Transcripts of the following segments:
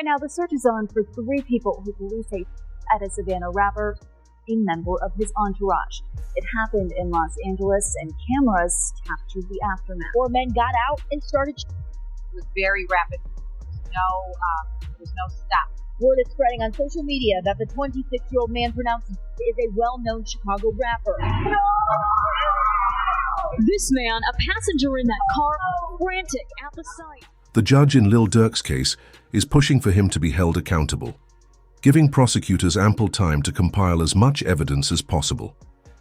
And now the search is on for 3 people who police say at a Savannah rapper, a member of his entourage. It happened in Los Angeles, and cameras captured the aftermath. 4 men got out and started. It was very rapid. There was no stop. Word is spreading on social media that the 26-year-old man pronounced is a well-known Chicago rapper. This man, a passenger in that car, frantic at the sight. The judge in Lil Durk's case is pushing for him to be held accountable, giving prosecutors ample time to compile as much evidence as possible.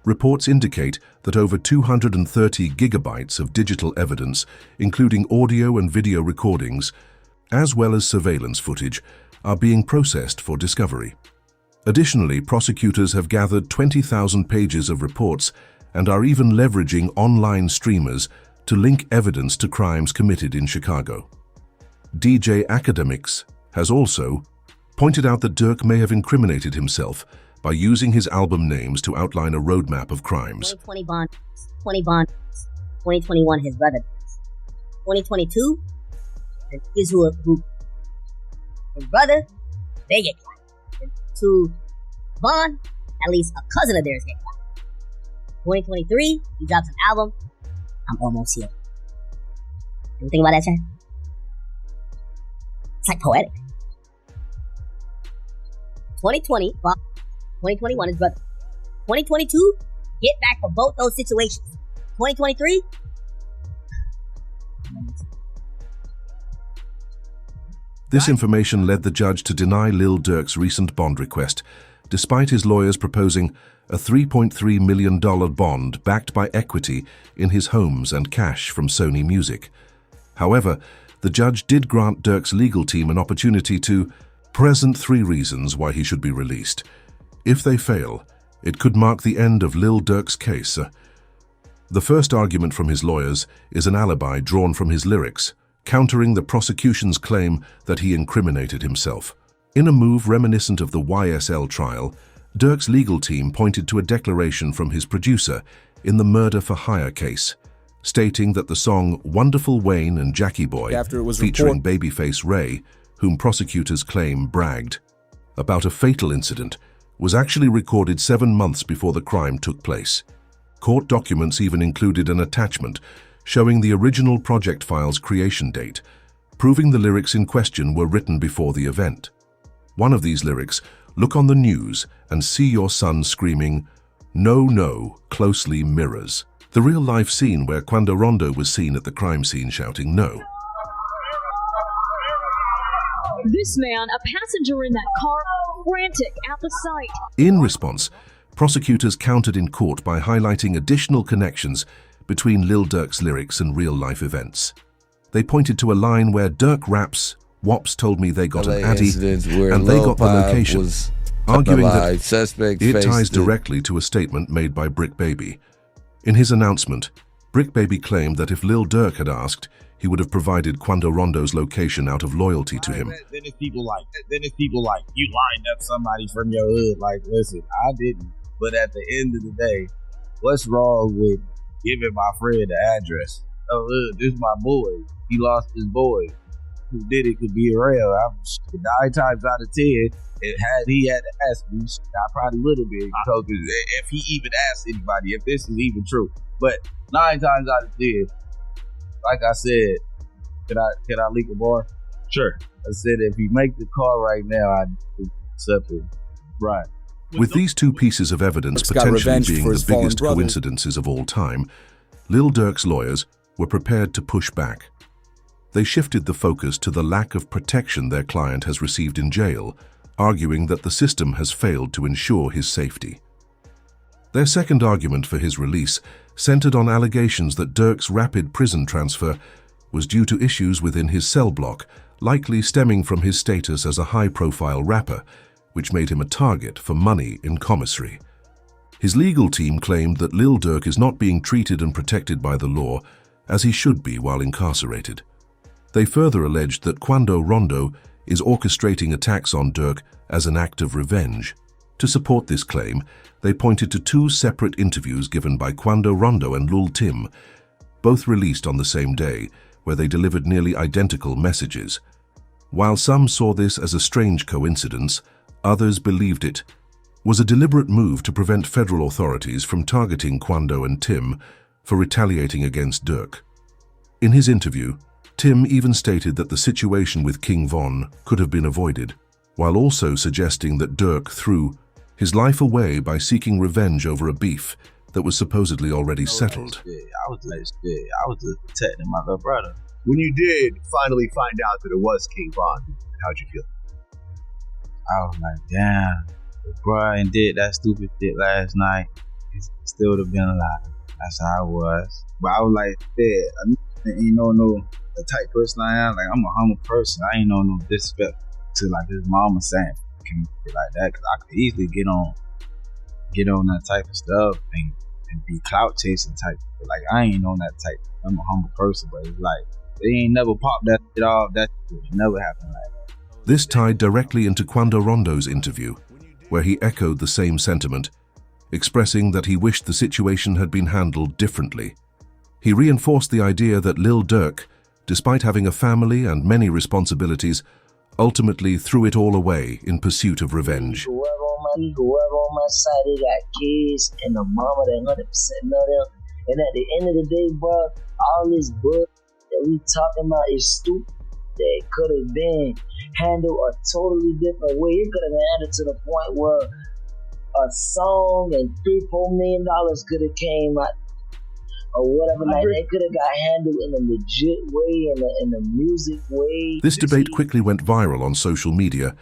Reports indicate that over 230 gigabytes of digital evidence, including audio and video recordings, as well as surveillance footage, are being processed for discovery. Additionally, prosecutors have gathered 20,000 pages of reports and are even leveraging online streamers to link evidence to crimes committed in Chicago. DJ Academics has also pointed out that Durk may have incriminated himself by using his album names to outline a roadmap of crimes. 2020 bond, 20 bond, 2021 his brother, 2022 his brother, they get caught. To Vaughn, at least a cousin of theirs get caught. 2023, he drops an album, I'm almost here. You think about that, Chad? It's like poetic. 2020, Vaughn, 2021 his brother. 2022, get back for both those situations. 2023, This information led the judge to deny Lil Durk's recent bond request, despite his lawyers proposing a $3.3 million bond backed by equity in his homes and cash from Sony Music. However, the judge did grant Durk's legal team an opportunity to present 3 reasons why he should be released. If they fail, it could mark the end of Lil Durk's case. The first argument from his lawyers is an alibi drawn from his lyrics, countering the prosecution's claim that he incriminated himself. In a move reminiscent of the YSL trial, Durk's legal team pointed to a declaration from his producer in the Murder for Hire case, stating that the song Wonderful Wayne and Jackie Boy, featuring Babyface Ray, whom prosecutors claim bragged about a fatal incident, was actually recorded 7 months before the crime took place. Court documents even included an attachment showing the original project file's creation date, proving the lyrics in question were written before the event. One of these lyrics, "Look on the news and see your son screaming, 'No, no,' closely mirrors the real-life scene where Quando Rondo was seen at the crime scene shouting no." This man, a passenger in that car, frantic at the sight. In response, prosecutors countered in court by highlighting additional connections between Lil Durk's lyrics and real-life events. They pointed to a line where Durk raps, "Wops told me they got an addy, and they got the location," arguing that it ties directly to a statement made by Brick Baby. In his announcement, Brick Baby claimed that if Lil Durk had asked, he would have provided Quando Rondo's location out of loyalty to him. Then it's people like, you lined up somebody from your hood. Like, listen, I didn't. But at the end of the day, what's wrong with giving my friend the address? Oh, look, this is my boy. He lost his boy. Who did it could be around. 9 times out of 10, he had to ask me, I probably would have been. If he even asked anybody, if this is even true. But 9 times out of 10, like I said, can I leak a bar? Sure. I said if he make the call right now, I'd accept it. Right. With these 2 pieces of evidence potentially being the biggest coincidences of all time, Lil Durk's lawyers were prepared to push back. They shifted the focus to the lack of protection their client has received in jail, arguing that the system has failed to ensure his safety. Their second argument for his release centered on allegations that Durk's rapid prison transfer was due to issues within his cell block, likely stemming from his status as a high-profile rapper, which made him a target for money in commissary. His legal team claimed that Lil Durk is not being treated and protected by the law as he should be while incarcerated. They further alleged that Quando Rondo is orchestrating attacks on Durk as an act of revenge. To support this claim, they pointed to 2 separate interviews given by Quando Rondo and Lul Tim, both released on the same day, where they delivered nearly identical messages. While some saw this as a strange coincidence, others believed it was a deliberate move to prevent federal authorities from targeting Quando and Tim for retaliating against Durk. In his interview, Tim even stated that the situation with King Von could have been avoided, while also suggesting that Durk threw his life away by seeking revenge over a beef that was supposedly already settled. I was just protecting my little brother. When you did finally find out that it was King Von, how'd you feel? I was like, damn, if Brian did that stupid shit last night, he still would have been alive. That's how I was. But I was like, I ain't know the type person I am. Like, I'm a humble person. I ain't know no disrespect to like his mama saying like that, because I could easily get on that type of stuff and be clout chasing type. But like, I ain't on that type. I'm a humble person, but it's like they ain't never popped that shit off. That shit never happened like that. This tied directly into Quando Rondo's interview, where he echoed the same sentiment, expressing that he wished the situation had been handled differently. He reinforced the idea that Lil Durk, despite having a family and many responsibilities, ultimately threw it all away in pursuit of revenge. Whoever on my side, they got kids and a mama that 100% know them. And at the end of the day, bro, all this book that we talking about is stupid. That could have been handled a totally different way. It could have been handled to the point where a song and $3-4 million could have came out, or whatever. Like, they could have got handled in a legit way, in a music way. This debate quickly went viral on social media,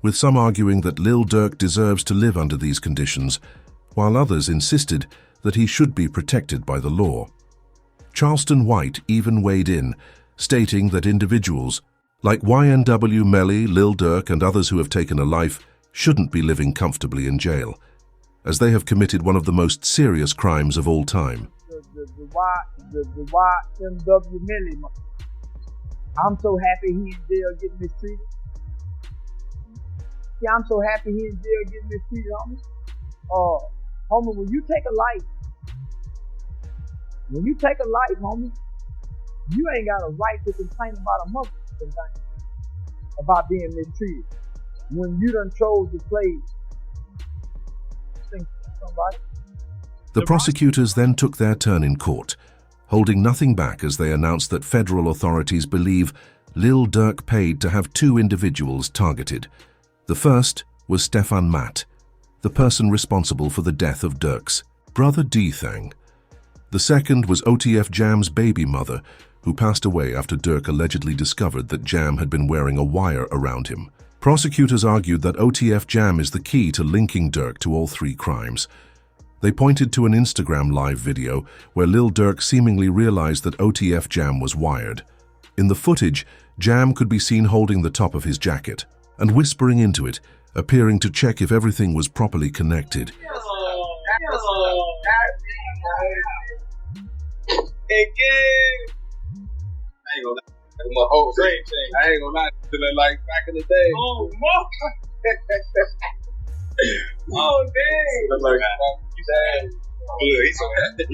with some arguing that Lil Durk deserves to live under these conditions, while others insisted that he should be protected by the law. Charleston White even weighed in, stating that individuals like YNW Melly, Lil Durk, and others who have taken a life shouldn't be living comfortably in jail, as they have committed one of the most serious crimes of all time. The YNW Melly, I'm so happy he in jail getting mistreated. Yeah, I'm so happy he in jail getting mistreated, homie. Homie, when you take a life, homie, you ain't got a right to complain about a motherfucking thing, about being mistreated, when you done chose to play. Think somebody. The prosecutors then took their turn in court, holding nothing back as they announced that federal authorities believe Lil Durk paid to have two individuals targeted. The first was Stefan Matt, the person responsible for the death of Durk's brother D-Thang. The second was OTF Jam's baby mother, who passed away after Durk allegedly discovered that Jam had been wearing a wire around him. Prosecutors argued that OTF Jam is the key to linking Durk to all three crimes. They pointed to an Instagram live video where Lil Durk seemingly realized that OTF Jam was wired. In the footage, Jam could be seen holding the top of his jacket and whispering into it, appearing to check if everything was properly connected. My whole brain changed. I ain't gonna lie, feeling like back in the day. Oh, oh dang! Like, he's so happy.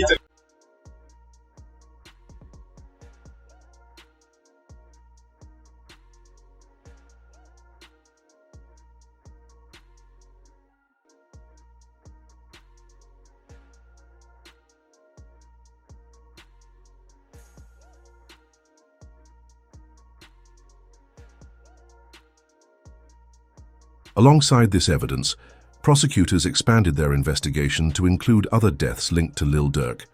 Alongside this evidence, prosecutors expanded their investigation to include other deaths linked to Lil Durk.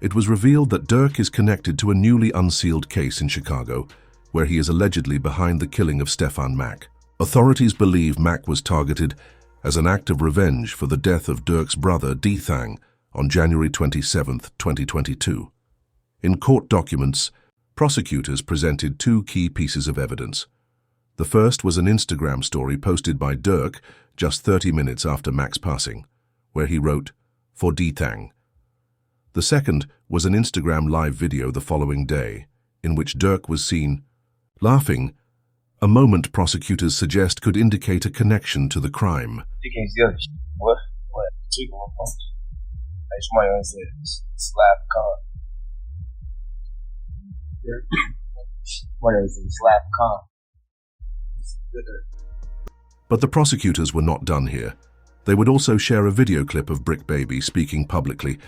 It was revealed that Durk is connected to a newly unsealed case in Chicago, where he is allegedly behind the killing of Stefan Mack. Authorities believe Mack was targeted as an act of revenge for the death of Durk's brother D-Thang on January 27, 2022. In court documents, prosecutors presented two key pieces of evidence. The first was an Instagram story posted by Durk just 30 minutes after Mack's passing, where he wrote, "For D-Thang." The second was an Instagram live video the following day, in which Durk was seen laughing, a moment prosecutors suggest could indicate a connection to the crime. You can't see other shit. What? Chicken on phone. Hey, somebody else said, slap con. What is it? Slap con. But the prosecutors were not done here. They would also share a video clip of Brick Baby speaking publicly,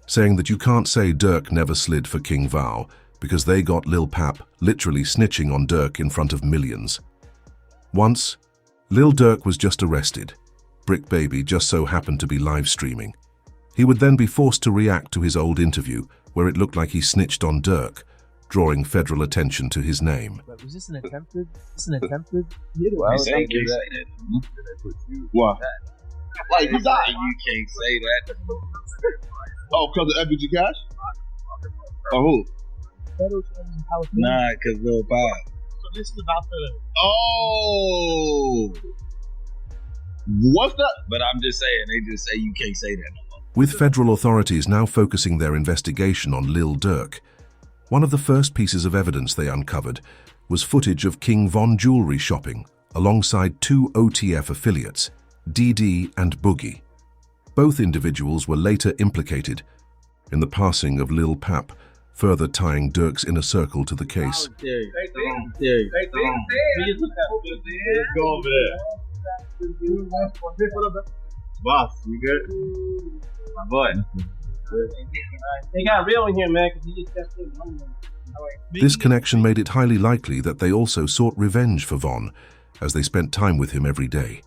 saying that you can't say Durk never slid for King Val because they got Lil Pap literally snitching on Durk in front of millions. Once, Lil Durk was just arrested. Brick Baby just so happened to be live streaming. He would then be forced to react to his old interview where it looked like he snitched on Durk, drawing federal attention to his name. But was this an attempted? You say that. What? Like, you can't say that. Oh, because of FBG Cash? Oh, who? Nah, because Lil Pop. So this is about the. Oh! What's that? But I'm just saying, they just say you can't say that no more. With federal authorities now focusing their investigation on Lil Durk, one of the first pieces of evidence they uncovered was footage of King Von jewelry shopping alongside two OTF affiliates, DD and Boogie. Both individuals were later implicated in the passing of Lil Pap, further tying Durk's inner circle to the case. Let's go over there. Boss, you good? My boy. They got real in here, man, because he just stepped in. This connection made it highly likely that they also sought revenge for Von, as they spent time with him every day.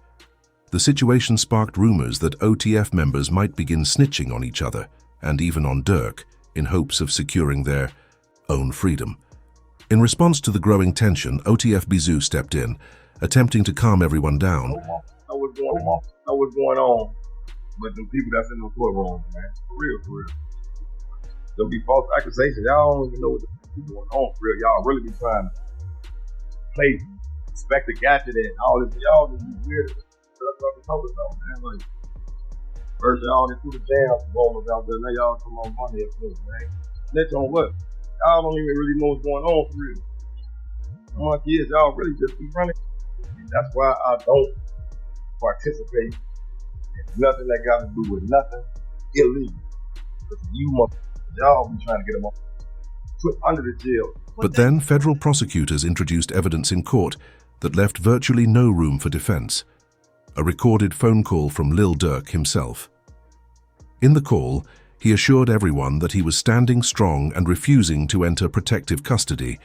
The situation sparked rumors that OTF members might begin snitching on each other, and even on Durk, in hopes of securing their own freedom. In response to the growing tension, OTF Bizou stepped in, attempting to calm everyone down. Know what's going on, but the people that's in the courtroom, man, for real. There'll be false accusations. Y'all don't even know what's going on for real. Y'all really be trying to play Inspector Gadget and all this. Y'all just be weird. That's what I'm talking about, man. Like, first y'all into the jam bowlers out there. Now y'all come on money up there, man. Snitch on what? Y'all don't even really know what's going on for real. Some of my kids, y'all really just be running. That's why I don't participate in nothing that got to do with nothing illegal. Because y'all be trying to get them put under the jail. But then federal prosecutors introduced evidence in court that left virtually no room for defense. A recorded phone call from Lil Durk himself. In the call, he assured everyone that he was standing strong and refusing to enter protective custody.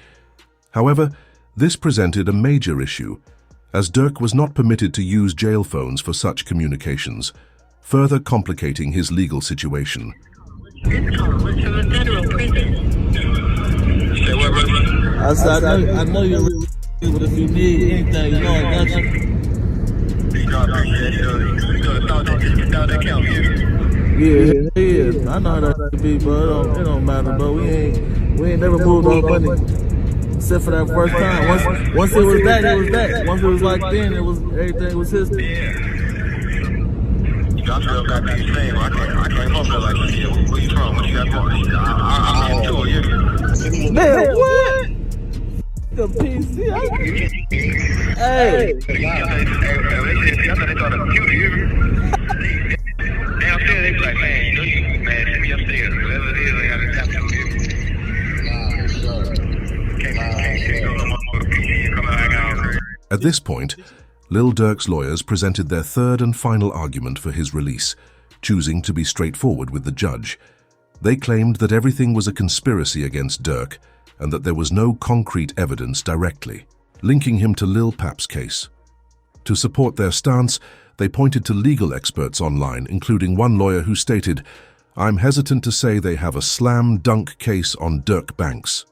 However, this presented a major issue, as Durk was not permitted to use jail phones for such communications, further complicating his legal situation. I said, I know you're really, but if you need anything, you know I got you. Yeah, it is. I know how that be, but it don't matter, but we ain't never moved on money. Except for that first time. Once it was that, it was that. Once it was like then, it was everything was history. Joshua got me the same. I can't help it like, yeah, where you from? What you got going? I'm into it, yeah. Man, what? The PC. Hey. Downstairs, they be like, man, you know you, man, send me upstairs. Whatever it is, I gotta tap to it. At this point, Lil Durk's lawyers presented their third and final argument for his release, choosing to be straightforward with the judge. They claimed that everything was a conspiracy against Durk and that there was no concrete evidence directly linking him to Lil Pap's case. To support their stance, they pointed to legal experts online, including one lawyer who stated, "I'm hesitant to say they have a slam dunk case on Durk Banks.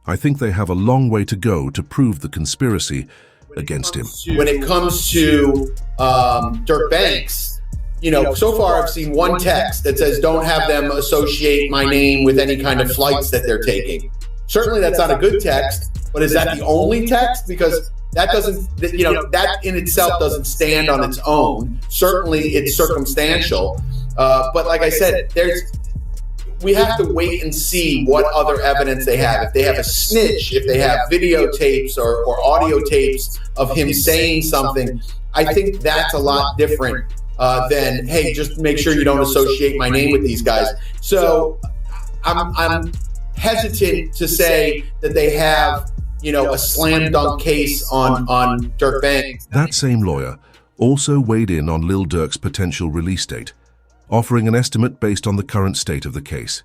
I think they have a long way to go to prove the conspiracy against him." When it comes to Durk Banks, you know, so far I've seen one text that says don't have them associate my name with any kind of flights that they're taking. Certainly that's not a good text, but is that the only text? Because that doesn't, you know, that in itself doesn't stand on its own. Certainly it's circumstantial. But like I said, we have to wait and see what other evidence they have. If they have a snitch, if they have videotapes or audio tapes of him saying something, I think that's a lot different than, hey, just make sure you don't associate my name with these guys. So I'm hesitant to say that they have a slam dunk case on Durk Banks. That same lawyer also weighed in on Lil Durk's potential release date, offering an estimate based on the current state of the case.